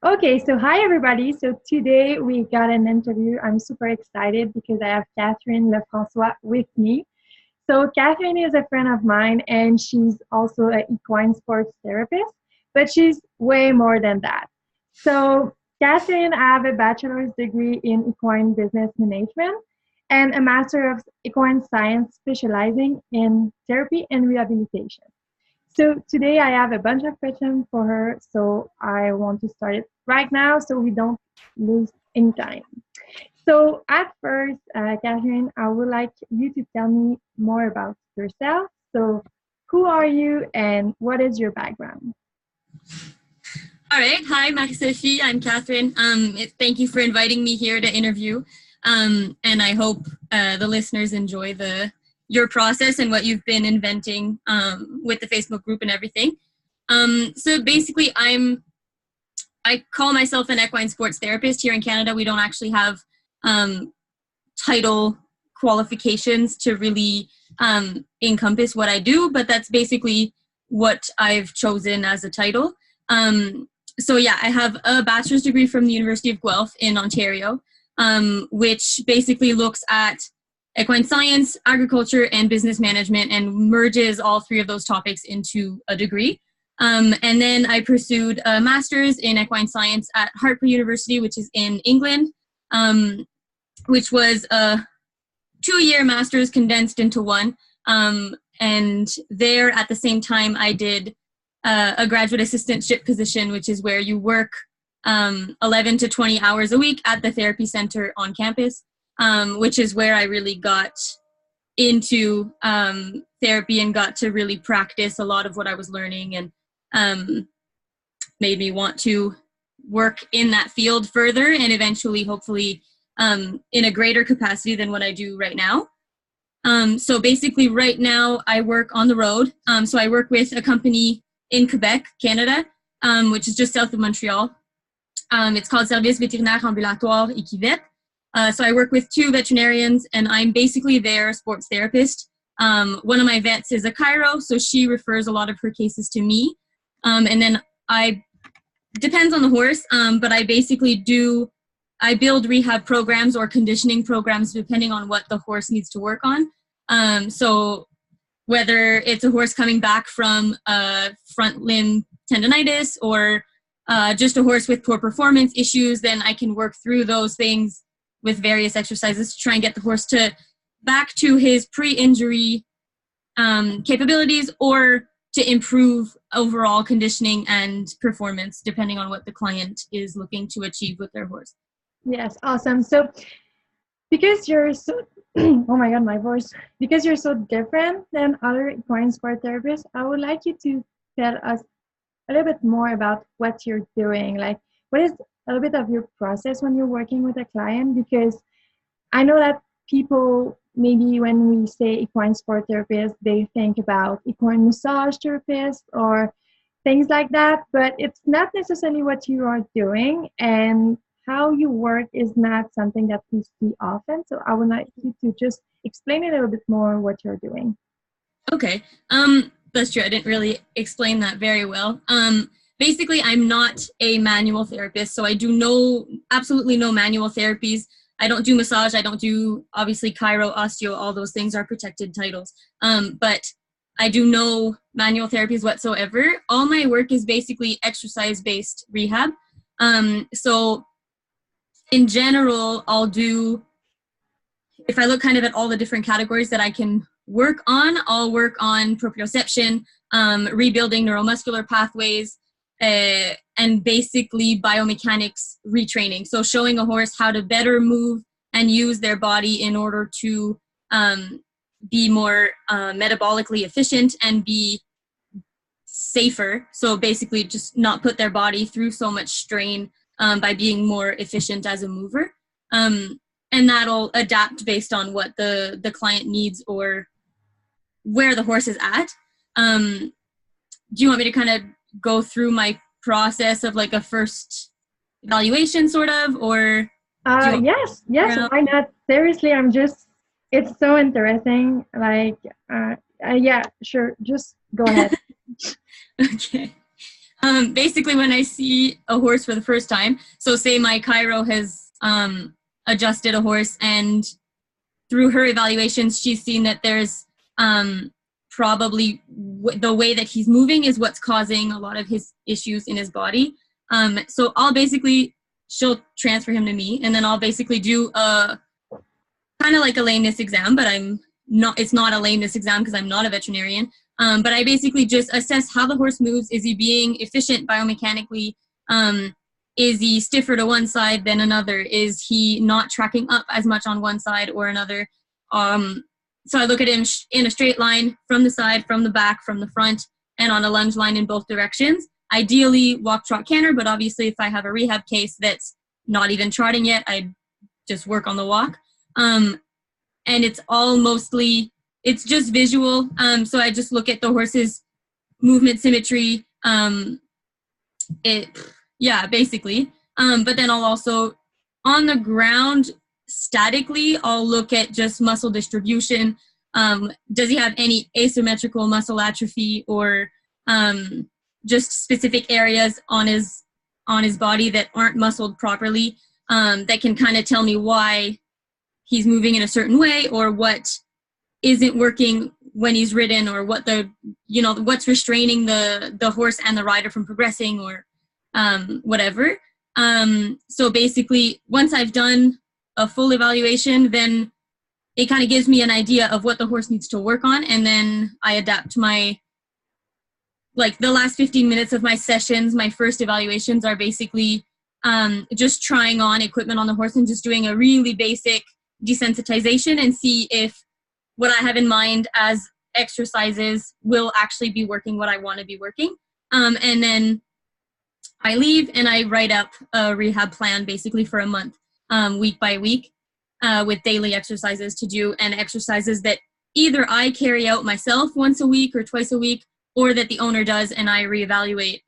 Okay, so hi everybody. So today we got an interview. I'm super excited because I have Kathryn Lefrancois with me. So Kathryn is a friend of mine and she's also an equine sports therapist, but she's way more than that. So Kathryn, I have a bachelor's degree in equine business management and a master of equine science specializing in therapy and rehabilitation. So today I have a bunch of questions for her. So I want to start it right now so we don't lose any time. So at first, Catherine, I would like you to tell me more about yourself. So who are you and what is your background? All right. Hi, Marie-Sophie. I'm Kathryn. Thank you for inviting me here to interview. And I hope the listeners enjoy your process and what you've been inventing with the Facebook group and everything. So basically, I call myself an equine sports therapist. Here in Canada, we don't actually have title qualifications to really encompass what I do, but that's basically what I've chosen as a title. So yeah, I have a bachelor's degree from the University of Guelph in Ontario, which basically looks at equine science, agriculture, and business management and merges all three of those topics into a degree. And then I pursued a master's in equine science at Hartford University, which is in England, which was a 2-year master's condensed into one. And there at the same time, I did a graduate assistantship position, which is where you work 11 to 20 hours a week at the therapy center on campus, which is where I really got into therapy and got to really practice a lot of what I was learning, and made me want to work in that field further and eventually, hopefully, in a greater capacity than what I do right now. So basically right now I work on the road. So I work with a company in Quebec, Canada, which is just south of Montreal. It's called Service Vétérinaire Ambulatoire Équivette. So I work with 2 veterinarians and I'm basically their sports therapist. One of my vets is a chiro, so she refers a lot of her cases to me. And then depends on the horse, but I basically I build rehab programs or conditioning programs depending on what the horse needs to work on. So whether it's a horse coming back from front limb tendonitis or just a horse with poor performance issues, then I can work through those things with various exercises to try and get the horse back to his pre-injury capabilities or to improve overall conditioning and performance depending on what the client is looking to achieve with their horse. Yes, awesome. So because you're so, oh my God, my voice, because you're so different than other equine sport therapists, I would like you to tell us a little bit more about what you're doing. Like, what is a little bit of your process when you're working with a client? Because I know that people, maybe when we say equine sport therapist, they think about equine massage therapist or things like that, but it's not necessarily what you are doing. And how you work is not something that we see often. So I would like you to just explain a little bit more what you're doing. Okay. That's true. I didn't really explain that very well. Basically, I'm not a manual therapist, so I do absolutely no manual therapies. I don't do massage. I don't do, obviously, chiro, osteo, all those things are protected titles. But I do no manual therapies whatsoever. All my work is basically exercise-based rehab. So in general, if I look kind of at all the different categories that I can work on, I'll work on proprioception, rebuilding neuromuscular pathways, and basically biomechanics retraining. So showing a horse how to better move and use their body in order to be more metabolically efficient and be safer. So basically just not put their body through so much strain by being more efficient as a mover. And that'll adapt based on what the client needs or where the horse is at. Do you want me to kind of go through my process of like a first evaluation sort of, or Yes, why not? Seriously, it's so interesting. Like, yeah, sure, just go ahead. Okay. Basically, when I see a horse for the first time, so say my chiro has adjusted a horse, and through her evaluations, she's seen that there's probably the way that he's moving is what's causing a lot of his issues in his body. So she'll transfer him to me, and then I'll basically do a kind of like a lameness exam, but it's not a lameness exam because I'm not a veterinarian. But I basically just assess how the horse moves. Is he being efficient biomechanically? Is he stiffer to one side than another? Is he not tracking up as much on one side or another? So I look at him in a straight line from the side, from the back, from the front, and on a lunge line in both directions. Ideally walk, trot, canter, but obviously if I have a rehab case that's not even trotting yet, I just work on the walk. And it's it's just visual. So I just look at the horse's movement symmetry. Basically. But then I'll also, on the ground, statically, I'll look at just muscle distribution. Does he have any asymmetrical muscle atrophy, or just specific areas on his body that aren't muscled properly, that can kind of tell me why he's moving in a certain way, or what isn't working when he's ridden, or what's restraining the horse and the rider from progressing, or whatever. So basically, once I've done a full evaluation, then it kind of gives me an idea of what the horse needs to work on, and then I adapt the last 15 minutes of my sessions, my first evaluations are basically just trying on equipment on the horse and just doing a really basic desensitization and see if what I have in mind as exercises will actually be working what I want to be working. And then I leave and I write up a rehab plan basically for a month, week by week, with daily exercises to do, and exercises that either I carry out myself once a week or twice a week, or that the owner does and I reevaluate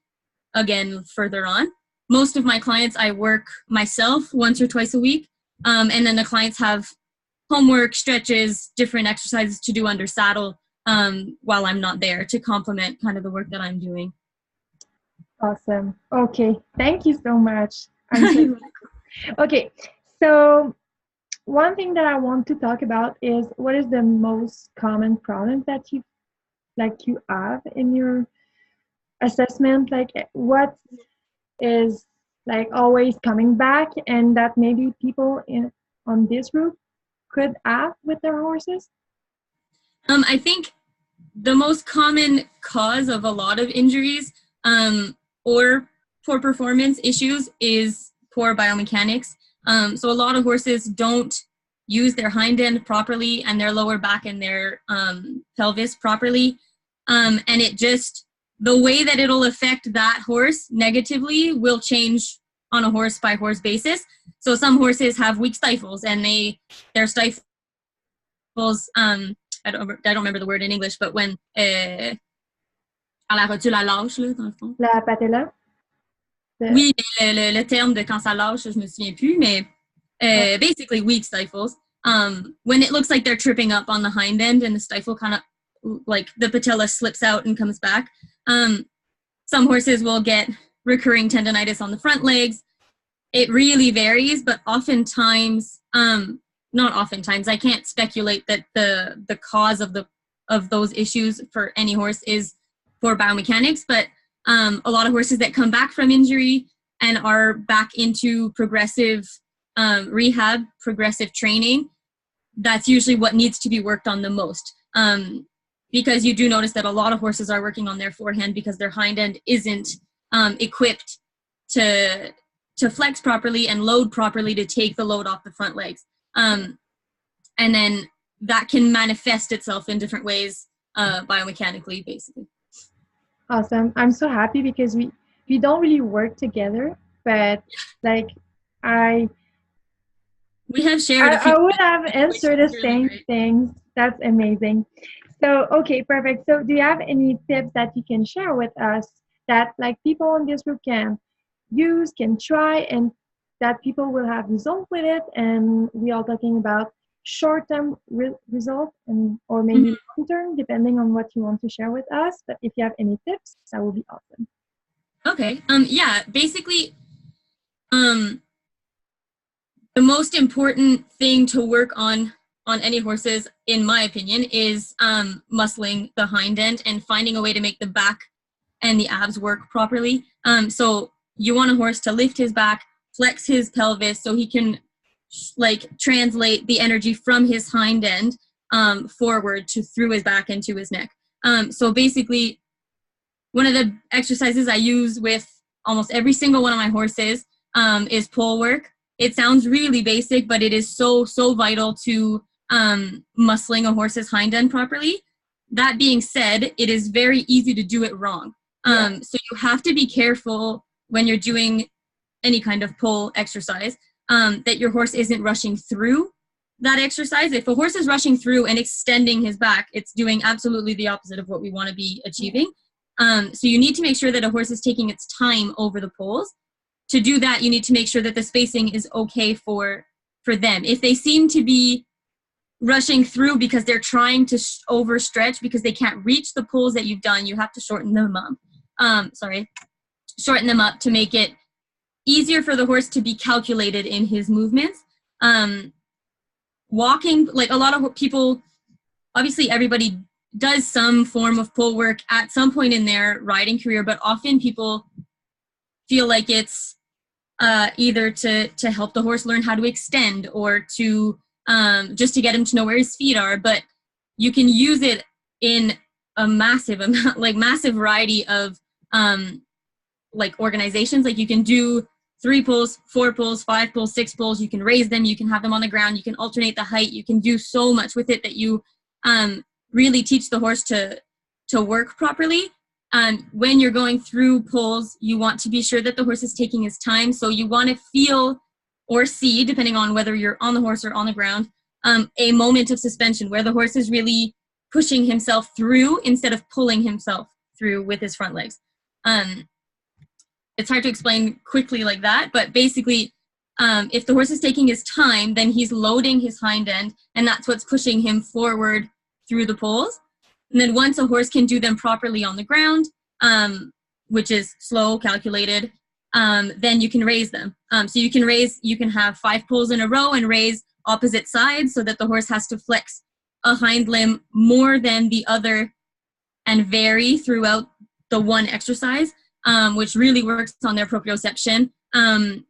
again further on. Most of my clients I work myself once or twice a week, and then the clients have homework, stretches, different exercises to do under saddle while I'm not there, to complement kind of the work that I'm doing. Awesome. Okay, thank you so much. Okay, so one thing that I want to talk about is, what is the most common problem that you have in your assessment? Like, what is always coming back, and that maybe people on this group could have with their horses? I think the most common cause of a lot of injuries or poor performance issues is poor biomechanics. So a lot of horses don't use their hind end properly and their lower back and their pelvis properly. And the way that it'll affect that horse negatively will change on a horse by horse basis. So some horses have weak stifles, and their stifles, I don't remember the word in English, but when à la rotule à lâche, là, dans le fond. La patella? Oui, le terme de quand ça lâche, je me souviens plus, mais basically weak stifles. When it looks like they're tripping up on the hind end and the stifle kind of, like the patella slips out and comes back. Some horses will get recurring tendonitis on the front legs. It really varies, but oftentimes, not oftentimes, I can't speculate that the cause of those issues for any horse is poor biomechanics, but a lot of horses that come back from injury and are back into progressive rehab, progressive training, that's usually what needs to be worked on the most. Because you do notice that a lot of horses are working on their forehand because their hind end isn't equipped to flex properly and load properly to take the load off the front legs. And then that can manifest itself in different ways biomechanically, basically. Awesome. I'm so happy because we don't really work together, but we have shared I would have answered the same things. That's amazing. So, okay, perfect. So do you have any tips that you can share with us that people in this group can use, can try, and that people will have result with it? And we are talking about short-term result or maybe long-term, depending on what you want to share with us. But if you have any tips, that would be awesome. Okay. Yeah, basically, um, the most important thing to work on any horses, in my opinion, is muscling the hind end and finding a way to make the back and the abs work properly. So you want a horse to lift his back, flex his pelvis, so he can like translate the energy from his hind end forward to through his back and to his neck. So basically, one of the exercises I use with almost every single one of my horses is pole work. It sounds really basic, but it is so vital to muscling a horse's hind end properly. That being said, it is very easy to do it wrong. So you have to be careful when you're doing any kind of pole exercise that your horse isn't rushing through that exercise. If a horse is rushing through and extending his back, it's doing absolutely the opposite of what we want to be achieving. So you need to make sure that a horse is taking its time over the poles. To do that, you need to make sure that the spacing is okay for them. If they seem to be rushing through because they're trying to overstretch because they can't reach the poles that you've done, you have to shorten them up. Shorten them up to make it easier for the horse to be calculated in his movements. Walking, like a lot of people, obviously everybody does some form of pole work at some point in their riding career, but often people feel like it's either to help the horse learn how to extend or to just to get him to know where his feet are. But you can use it in a massive amount, like massive variety of like organizations. Like you can do 3 pulls, 4 pulls, 5 pulls, 6 pulls. You can raise them. You can have them on the ground. You can alternate the height. You can do so much with it that you really teach the horse to work properly. When you're going through pulls, you want to be sure that the horse is taking his time. So you want to feel or see, depending on whether you're on the horse or on the ground, a moment of suspension where the horse is really pushing himself through instead of pulling himself through with his front legs. It's hard to explain quickly like that, but basically, if the horse is taking his time, then he's loading his hind end, and that's what's pushing him forward through the poles. And then once a horse can do them properly on the ground, which is slow, calculated, then you can raise them. So you can have 5 pulls in a row and raise opposite sides so that the horse has to flex a hind limb more than the other and vary throughout the one exercise, which really works on their proprioception,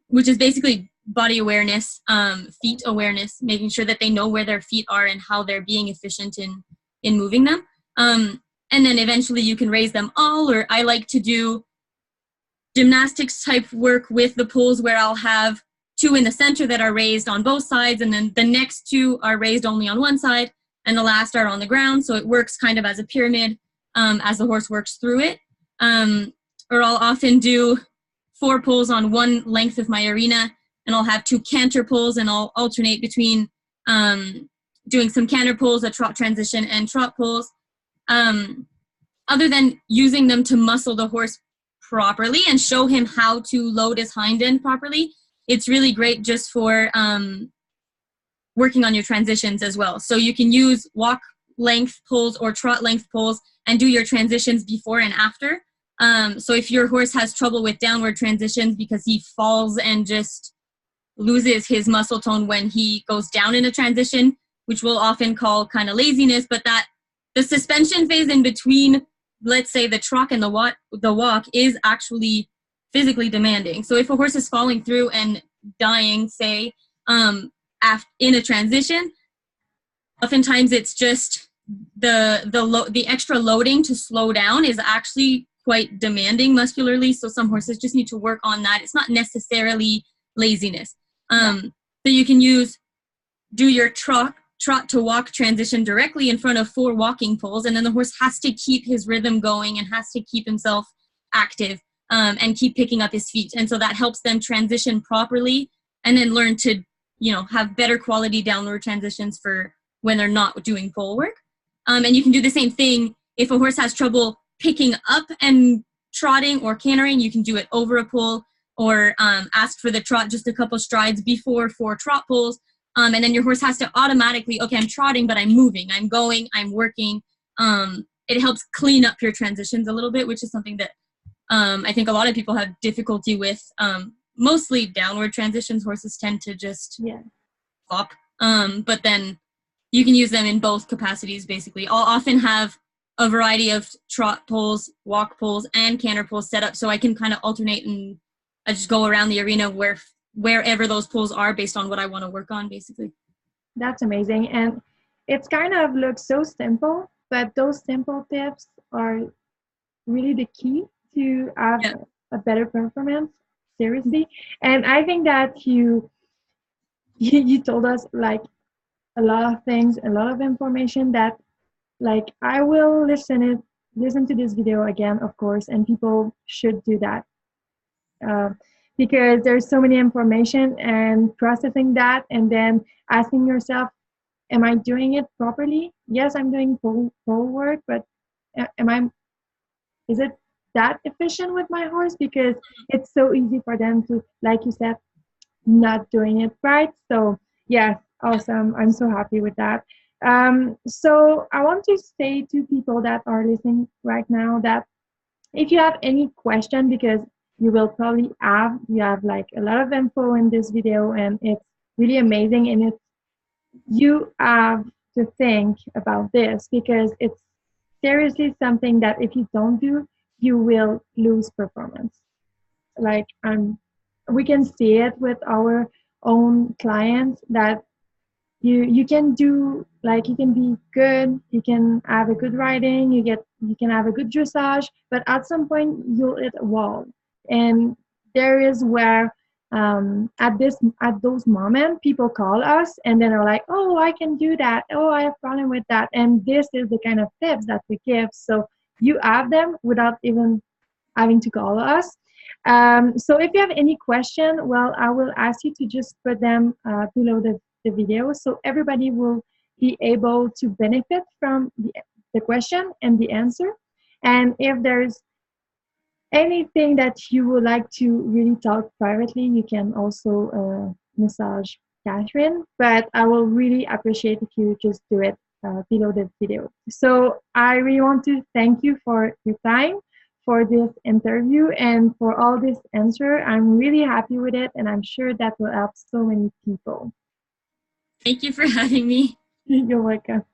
which is basically body awareness, feet awareness, making sure that they know where their feet are and how they're being efficient in moving them. And then eventually you can raise them all, or I like to do gymnastics type work with the pulls where I'll have 2 in the center that are raised on both sides, and then the next 2 are raised only on one side, and the last are on the ground. So it works kind of as a pyramid as the horse works through it. Or I'll often do 4 pulls on one length of my arena, and I'll have 2 canter pulls, and I'll alternate between doing some canter pulls, a trot transition, and trot pulls. Other than using them to muscle the horse properly and show him how to load his hind end properly, it's really great just for working on your transitions as well. So you can use walk length pulls or trot length pulls and do your transitions before and after. So if your horse has trouble with downward transitions because he falls and just loses his muscle tone when he goes down in a transition, which we'll often call kind of laziness, but that the suspension phase in between, let's say the trot and the walk is actually physically demanding. So if a horse is falling through and dying, say, in a transition, oftentimes it's just the extra loading to slow down is actually quite demanding muscularly. So some horses just need to work on that. It's not necessarily laziness. So you can do your trot to walk transition directly in front of 4 walking pulls, and then the horse has to keep his rhythm going and has to keep himself active and keep picking up his feet. And so that helps them transition properly and then learn to, have better quality downward transitions for when they're not doing pole work. And you can do the same thing if a horse has trouble picking up and trotting or cantering. You can do it over a pull, or ask for the trot just a couple strides before 4 trot pulls. And then your horse has to automatically, okay, I'm trotting, but I'm moving, I'm going, I'm working. It helps clean up your transitions a little bit, which is something that I think a lot of people have difficulty with mostly downward transitions. Horses tend to just flop. But then you can use them in both capacities, basically. I'll often have a variety of trot poles, walk poles, and canter poles set up so I can kind of alternate, and I just go around the arena wherever those poles are based on what I want to work on, basically. That's amazing. And it's kind of looks so simple, but those simple tips are really the key to have a better performance, seriously. And I think that you told us like a lot of things, a lot of information that like I will listen to this video again, of course, and people should do that. Because there's so many information, and processing that and then asking yourself, am I doing it properly? Yes, I'm doing pole work, but is it that efficient with my horse? Because it's so easy for them to, like you said, not doing it right. So yeah, awesome. I'm so happy with that. So I want to say to people that are listening right now that if you have any question, because you will probably you have like a lot of info in this video, and it's really amazing, and you have to think about this because it's seriously something that if you don't do, you will lose performance. Like we can see it with our own clients that you can do, like you can be good, you can have a good riding, you can have a good dressage, but at some point you'll hit a wall. And there is where at those moments people call us and then are like, oh, I can do that, oh, I have problem with that. And this is the kind of tips that we give, so you have them without even having to call us. So if you have any question, well, I will ask you to just put them below the video, so everybody will be able to benefit from the question and the answer. And if there's anything that you would like to really talk privately, you can also message Kathryn, but I will really appreciate if you just do it below the video. So I really want to thank you for your time, for this interview, and for all this answer. I'm really happy with it, and I'm sure that will help so many people. Thank you for having me. You're welcome.